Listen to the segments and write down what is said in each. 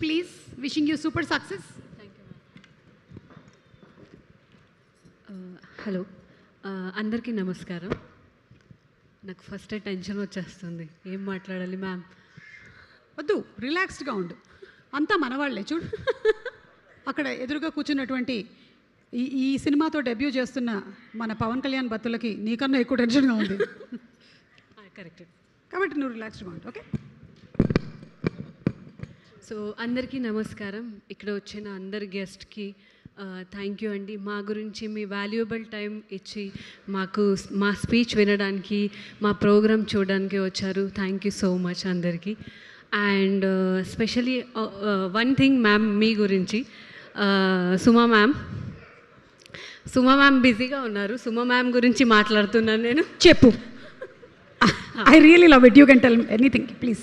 Please, wishing you super success. Thank you, ma'am. Hello అందరికీ నమస్కారం. నాకు ఫస్ట్ టెన్షన్ వచ్చేస్తుంది, ఏం మాట్లాడాలి మ్యామ్. వద్దు, రిలాక్స్డ్గా ఉండు, అంతా మనవాళ్లే. చూడు అక్కడ ఎదురుగా కూర్చున్నటువంటి ఈ సినిమాతో డెబ్యూ చేస్తున్న మన పవన్ కళ్యాణ్ భక్తులకి నీకన్నా ఎక్కువ టెన్షన్గా ఉంది. కరెక్ట్. కాబట్టి నువ్వు రిలాక్స్డ్గా ఉండు. ఓకే. సో అందరికీ నమస్కారం. ఇక్కడ వచ్చిన అందరి గెస్ట్కి థ్యాంక్ యూ అండి. మా గురించి మీ వాల్యుయబుల్ టైం ఇచ్చి మాకు మా స్పీచ్ వినడానికి, మా ప్రోగ్రామ్ చూడడానికి వచ్చారు. థ్యాంక్ యూ సో మచ్ అందరికీ. And specially one thing ma'am, మీ గురించి సుమా మ్యామ్ బిజీగా ఉన్నారు. సుమా మ్యామ్ గురించి మాట్లాడుతున్నాను నేను. చెప్పు. I really love it. You can tell anything please.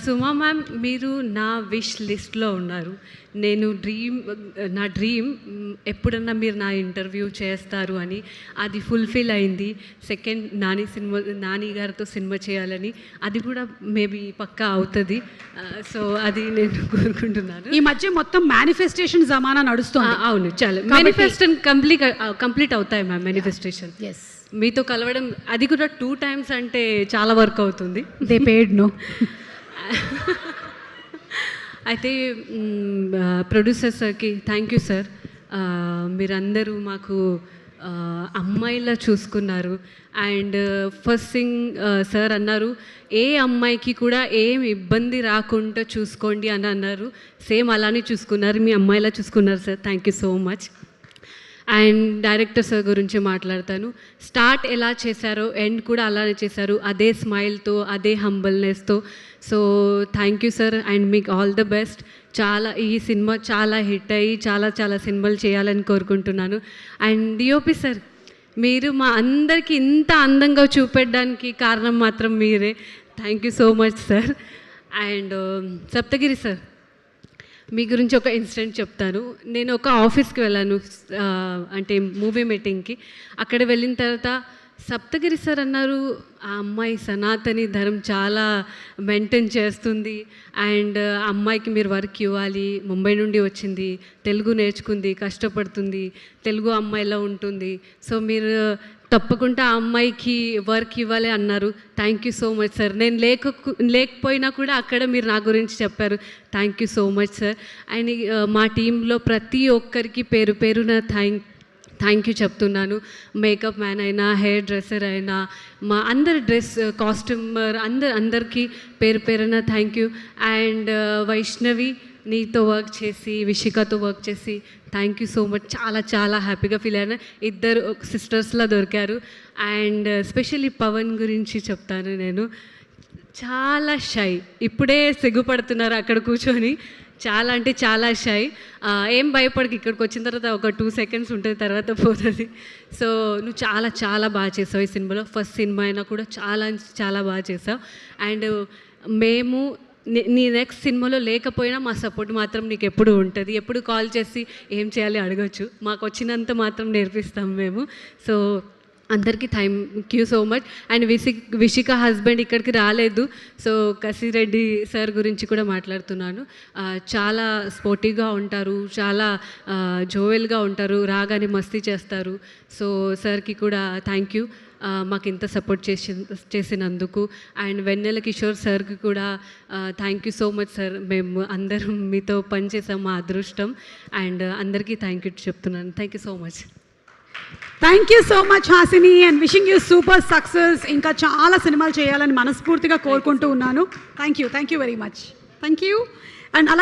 Suma ma'am, మీరు నా విష్ లిస్ట్లో ఉన్నారు. నేను నా డ్రీమ్ ఎప్పుడన్నా మీరు నా ఇంటర్వ్యూ చేస్తారు అని, అది ఫుల్ఫిల్ అయింది. సెకండ్ నాని గారితో సినిమా చేయాలని, అది కూడా మేబీ పక్కా అవుతుంది. సో అది నేను కోరుకుంటున్నాను. ఈ మధ్య మొత్తం మేనిఫెస్టేషన్ జమానా నడుస్తుంది. అవును, చాలా మేనిఫెస్టేషన్ కంప్లీట్ అవుతాయి మ్యామ్. మేనిఫెస్టేషన్ మీతో కలవడం, అది కూడా 2 times అంటే చాలా వర్క్ అవుతుంది. They paid no. అయితే ప్రొడ్యూసర్ సార్కి థ్యాంక్ యూ సార్. మీరందరూ మాకు అమ్మాయిలా చూసుకున్నారు. అండ్ ఫస్ట్ థింగ్ సార్ అన్నారు, ఏ అమ్మాయికి కూడా ఏం ఇబ్బంది రాకుండా చూసుకోండి అని అన్నారు. సేమ్ అలానే చూసుకున్నారు, మీ అమ్మాయిలా చూసుకున్నారు sir. Thank you so much. And director sir గురించి మాట్లాడతాను. స్టార్ట్ ఎలా చేశారో ఎండ్ కూడా అలానే చేశారు, అదే స్మైల్తో, అదే హంబల్నెస్తో. So thank you sir and మీకు ఆల్ ద బెస్ట్. ఈ సినిమా చాలా హిట్ అయ్యి చాలా సినిమాలు చేయాలని కోరుకుంటున్నాను. అండ్ డిఓపి సార్, మీరు మా అందరికీ ఇంత అందంగా చూపెట్టడానికి కారణం మాత్రం మీరే. Thank you so much sir. And Saptagiri sir, మీ గురించి ఒక ఇన్సిడెంట్ చెప్తాను. నేను ఒక ఆఫీస్కి వెళ్ళాను, అంటే మూవీ మీటింగ్కి. అక్కడ వెళ్ళిన తర్వాత సప్తగిరి సార్ అన్నారు, ఆ అమ్మాయి సనాతని ధర్మం చాలా మెయింటైన్ చేస్తుంది అండ్ ఆ అమ్మాయికి మీరు వర్క్ ఇవ్వాలి. ముంబై నుండి వచ్చింది, తెలుగు నేర్చుకుంది, కష్టపడుతుంది, తెలుగు అమ్మాయిలా ఉంటుంది. సో మీరు తప్పకుండా ఆ అమ్మాయికి వర్క్ ఇవ్వాలి అన్నారు. Thank you so much sir. నేను లేకపోయినా కూడా అక్కడ మీరు నా గురించి చెప్పారు. Thank you so much sir. And మా టీంలో ప్రతి ఒక్కరికి పేరున థ్యాంక్ యూ చెప్తున్నాను. మేకప్ మ్యాన్ అయినా, హెయిర్ డ్రెస్సర్ అయినా, మా అందరి కాస్ట్యూమర్ అందరికీ పేరున థ్యాంక్ యూ. అండ్ వైష్ణవి, నీతో వర్క్ చేసి, విషికతో వర్క్ చేసి థ్యాంక్ యూ సో మచ్. చాలా హ్యాపీగా ఫీల్ అయినా. ఇద్దరు సిస్టర్స్లా దొరికారు. అండ్ స్పెషల్లీ పవన్ గురించి చెప్తాను నేను. చాలా షై, ఇప్పుడే సిగ్గుపడుతున్నారు అక్కడ కూర్చొని. చాలా షై. ఏం భయపడకి, ఇక్కడికి వచ్చిన తర్వాత ఒక 2 seconds ఉంటుంది, తర్వాత పోతుంది. సో నువ్వు చాలా బాగా చేసావు ఈ సినిమాలో. ఫస్ట్ సినిమా అయినా కూడా చాలా బాగా చేసావు. అండ్ మేము నీ నెక్స్ట్ సినిమాలో లేకపోయినా మా సపోర్ట్ మాత్రం నీకు ఎప్పుడు ఉంటుంది. ఎప్పుడు కాల్ చేసి ఏం చేయాలి అడగచ్చు, మాకు వచ్చినంత మాత్రం నేర్పిస్తాం మేము. సో అందరికీ thank you so much. And Vishika husband ఇక్కడికి రాలేదు. సో కసిరెడ్డి సార్ గురించి కూడా మాట్లాడుతున్నాను. చాలా స్పోర్టివ్గా ఉంటారు, చాలా జోవెల్గా ఉంటారు, రాగానే మస్తీ చేస్తారు. సో సార్కి కూడా థ్యాంక్ యూ, మాకు ఇంత సపోర్ట్ చేసినందుకు. అండ్ వెన్నెల కిషోర్ సార్కి కూడా thank you so much sir. మేము అందరం మీతో పనిచేసాం, మా అదృష్టం. అండ్ అందరికీ థ్యాంక్ యూ చెప్తున్నాను. Thank you so much. Thank you so much Hasini, and wishing you super success. ఇంకా చాలా సినిమాలు చేయాలని మనస్ఫూర్తిగా కోరుకుంటూ ఉన్నాను. Thank you very much. Thank you. And